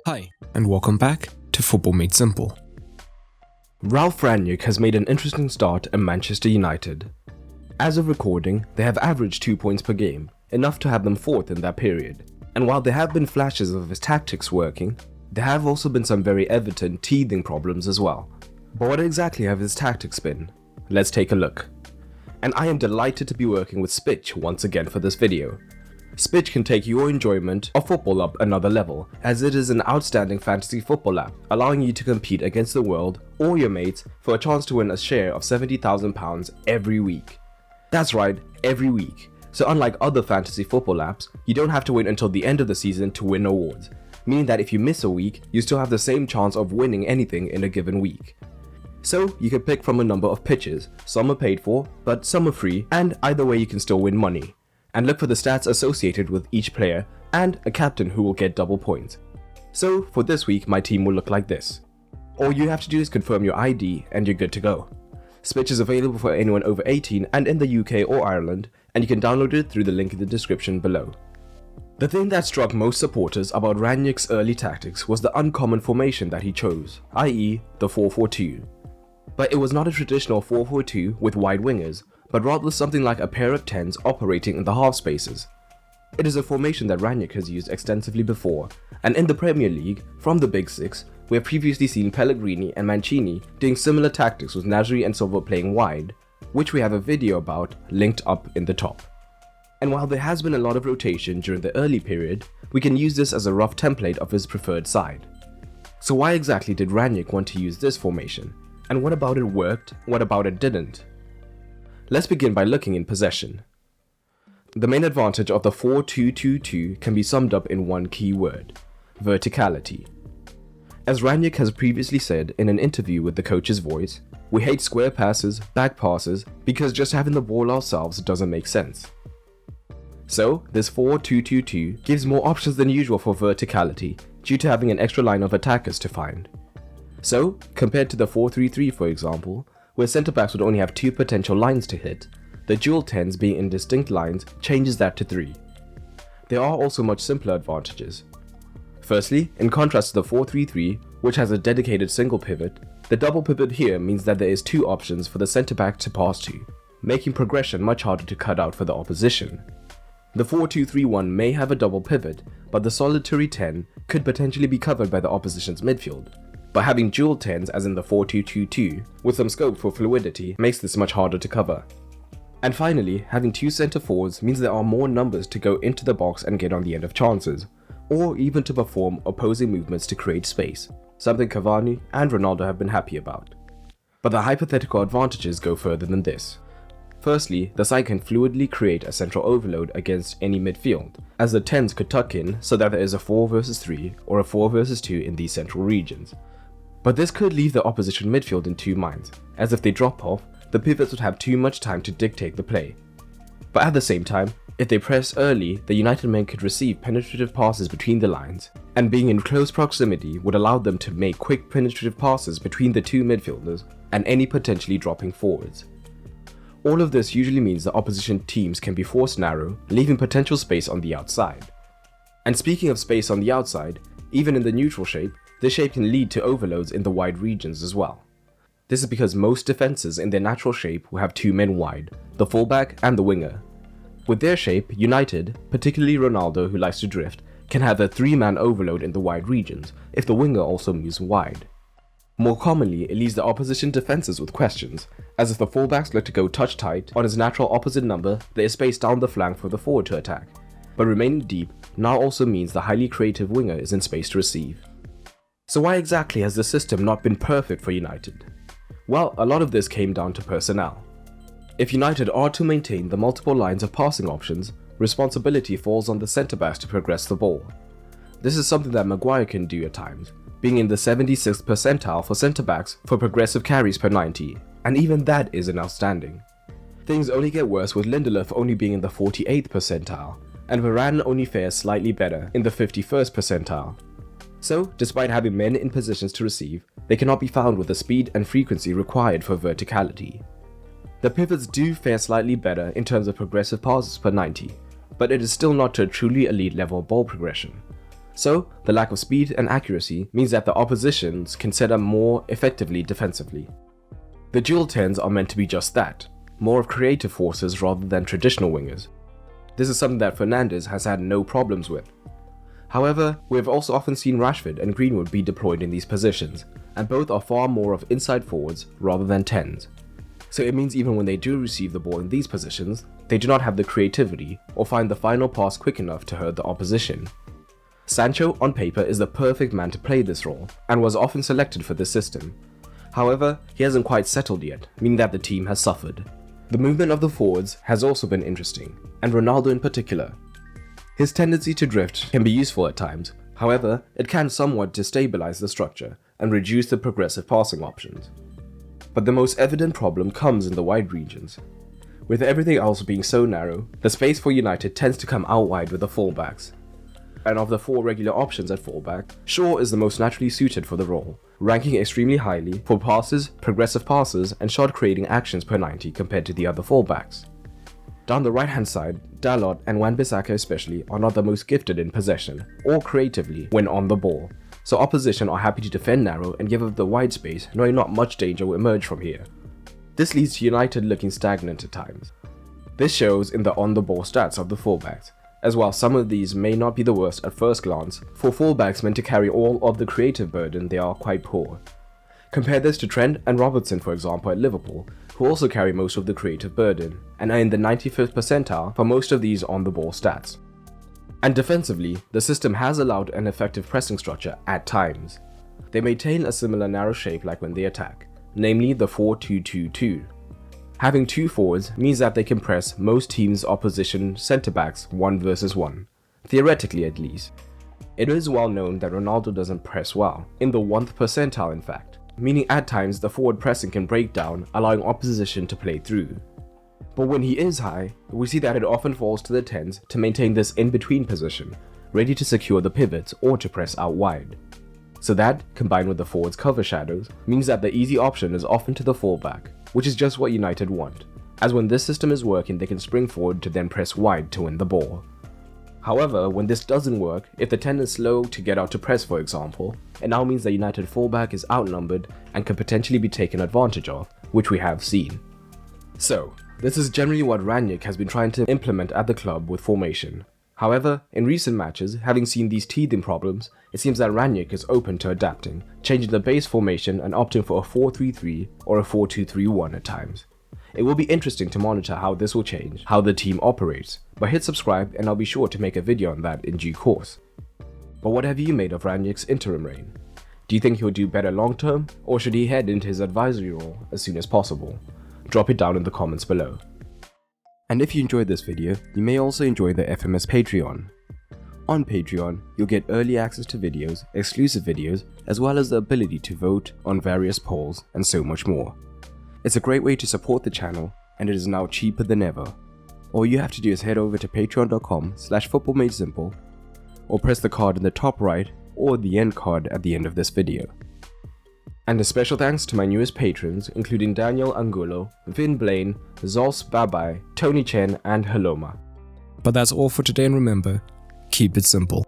Hi, and welcome back to Football Made Simple. Ralf Rangnick has made an interesting start at Manchester United. As of recording, they have averaged 2 points per game, enough to have them fourth in that period. And while there have been flashes of his tactics working, there have also been some very evident teething problems as well. But what exactly have his tactics been? Let's take a look. And I am delighted to be working with Spitch once again for this video. Spitch can take your enjoyment of football up another level, as it is an outstanding fantasy football app, allowing you to compete against the world or your mates for a chance to win a share of £70,000 every week. That's right, every week. So unlike other fantasy football apps, you don't have to wait until the end of the season to win awards, meaning that if you miss a week, you still have the same chance of winning anything in a given week. So you can pick from a number of pitches, some are paid for, but some are free, and either way you can still win money. And look for the stats associated with each player and a captain who will get double points. So for this week my team will look like this. All you have to do is confirm your ID and you're good to go. Spitch is available for anyone over 18 and in the UK or Ireland, and you can download it through the link in the description below. The thing that struck most supporters about Rangnick's early tactics was the uncommon formation that he chose, i.e. the 4-4-2. But it was not a traditional 4-4-2 with wide wingers, but rather something like a pair of 10s operating in the half spaces. It is a formation that Rangnick has used extensively before, and in the Premier League, from the Big Six, we have previously seen Pellegrini and Mancini doing similar tactics with Nasri and Silva playing wide, which we have a video about linked up in the top. And while there has been a lot of rotation during the early period, we can use this as a rough template of his preferred side. So why exactly did Rangnick want to use this formation? And what about it worked? What about it didn't? Let's begin by looking in possession. The main advantage of the 4-2-2-2 can be summed up in one key word: verticality. As Rangnick has previously said in an interview with the Coach's Voice, we hate square passes, back passes, because just having the ball ourselves doesn't make sense. So this 4-2-2-2 gives more options than usual for verticality due to having an extra line of attackers to find. So, compared to the 4-3-3 for example, where centre-backs would only have 2 potential lines to hit, the dual 10s being in distinct lines changes that to 3. There are also much simpler advantages. Firstly, in contrast to the 4-3-3, which has a dedicated single pivot, the double pivot here means that there is 2 options for the centre-back to pass to, making progression much harder to cut out for the opposition. The 4-2-3-1 may have a double pivot, but the solitary 10 could potentially be covered by the opposition's midfield. But having dual 10s as in the 4-2-2-2 with some scope for fluidity makes this much harder to cover. And finally, having 2 centre forwards means there are more numbers to go into the box and get on the end of chances, or even to perform opposing movements to create space, something Cavani and Ronaldo have been happy about. But the hypothetical advantages go further than this. Firstly, the side can fluidly create a central overload against any midfield, as the 10s could tuck in so that there is a 4 versus 3 or a 4 versus 2 in these central regions. But this could leave the opposition midfield in 2 minds, as if they drop off, the pivots would have too much time to dictate the play. But at the same time, if they press early, the United men could receive penetrative passes between the lines, and being in close proximity would allow them to make quick penetrative passes between the 2 midfielders and any potentially dropping forwards. All of this usually means that opposition teams can be forced narrow, leaving potential space on the outside. And speaking of space on the outside, even in the neutral shape, this shape can lead to overloads in the wide regions as well. This is because most defenses in their natural shape will have 2 men wide, the fullback and the winger. With their shape, United, particularly Ronaldo who likes to drift, can have a 3-man overload in the wide regions if the winger also moves wide. More commonly, it leaves the opposition defenses with questions, as if the fullbacks look to go touch tight on his natural opposite number, there is space down the flank for the forward to attack. But remaining deep now also means the highly creative winger is in space to receive. So why exactly has the system not been perfect for United? Well, a lot of this came down to personnel. If United are to maintain the multiple lines of passing options, responsibility falls on the centre-backs to progress the ball. This is something that Maguire can do at times, being in the 76th percentile for centre-backs for progressive carries per 90, and even that isn't outstanding. Things only get worse with Lindelof only being in the 48th percentile, and Varane only fares slightly better in the 51st percentile. So, despite having men in positions to receive, they cannot be found with the speed and frequency required for verticality. The pivots do fare slightly better in terms of progressive passes per 90, but it is still not to a truly elite level ball progression. So, the lack of speed and accuracy means that the oppositions can set up more effectively defensively. The dual 10s are meant to be just that, more of creative forces rather than traditional wingers. This is something that Fernandes has had no problems with. However, we have also often seen Rashford and Greenwood be deployed in these positions, and both are far more of inside forwards rather than 10s. So it means even when they do receive the ball in these positions, they do not have the creativity or find the final pass quick enough to hurt the opposition. Sancho, on paper, is the perfect man to play this role, and was often selected for this system. However, he hasn't quite settled yet, meaning that the team has suffered. The movement of the forwards has also been interesting, and Ronaldo in particular. His tendency to drift can be useful at times, however, it can somewhat destabilize the structure and reduce the progressive passing options. But the most evident problem comes in the wide regions. With everything else being so narrow, the space for United tends to come out wide with the fullbacks. And of the 4 regular options at fullback, Shaw is the most naturally suited for the role, ranking extremely highly for passes, progressive passes, and shot creating actions per 90 compared to the other fullbacks. Down the right hand side, Dalot and Wan-Bissaka especially are not the most gifted in possession, or creatively when on the ball, so opposition are happy to defend narrow and give up the wide space, knowing not much danger will emerge from here. This leads to United looking stagnant at times. This shows in the on-the-ball stats of the fullbacks, as while some of these may not be the worst at first glance, for fullbacks meant to carry all of the creative burden they are quite poor. Compare this to Trent and Robertson, for example, at Liverpool, who also carry most of the creative burden, and are in the 95th percentile for most of these on-the-ball stats. And defensively, the system has allowed an effective pressing structure at times. They maintain a similar narrow shape like when they attack, namely the 4-2-2-2. Having 2 forwards means that they can press most teams' opposition centre-backs 1 versus 1, theoretically at least. It is well known that Ronaldo doesn't press well, in the 1th percentile in fact, meaning at times the forward pressing can break down, allowing opposition to play through. But when he is high, we see that it often falls to the 10s to maintain this in-between position, ready to secure the pivots or to press out wide. So that, combined with the forward's cover shadows, means that the easy option is often to the fullback, which is just what United want, as when this system is working they can spring forward to then press wide to win the ball. However, when this doesn't work, if the 10 is slow to get out to press for example, it now means the United fullback is outnumbered and can potentially be taken advantage of, which we have seen. So, this is generally what Rangnick has been trying to implement at the club with formation. However, in recent matches, having seen these teething problems, it seems that Rangnick is open to adapting, changing the base formation and opting for a 4-3-3 or a 4-2-3-1 at times. It will be interesting to monitor how this will change how the team operates, but hit subscribe and I'll be sure to make a video on that in due course. But what have you made of Rangnick's interim reign? Do you think he'll do better long term, or should he head into his advisory role as soon as possible? Drop it down in the comments below. And if you enjoyed this video, you may also enjoy the FMS Patreon. On Patreon, you'll get early access to videos, exclusive videos, as well as the ability to vote on various polls and so much more. It's a great way to support the channel, and it is now cheaper than ever. All you have to do is head over to patreon.com/footballmadesimple, or press the card in the top right or the end card at the end of this video. And a special thanks to my newest patrons, including Daniel Angulo, Vin Blaine, Zols Babai, Tony Chen, and Haloma. But that's all for today, and remember, keep it simple.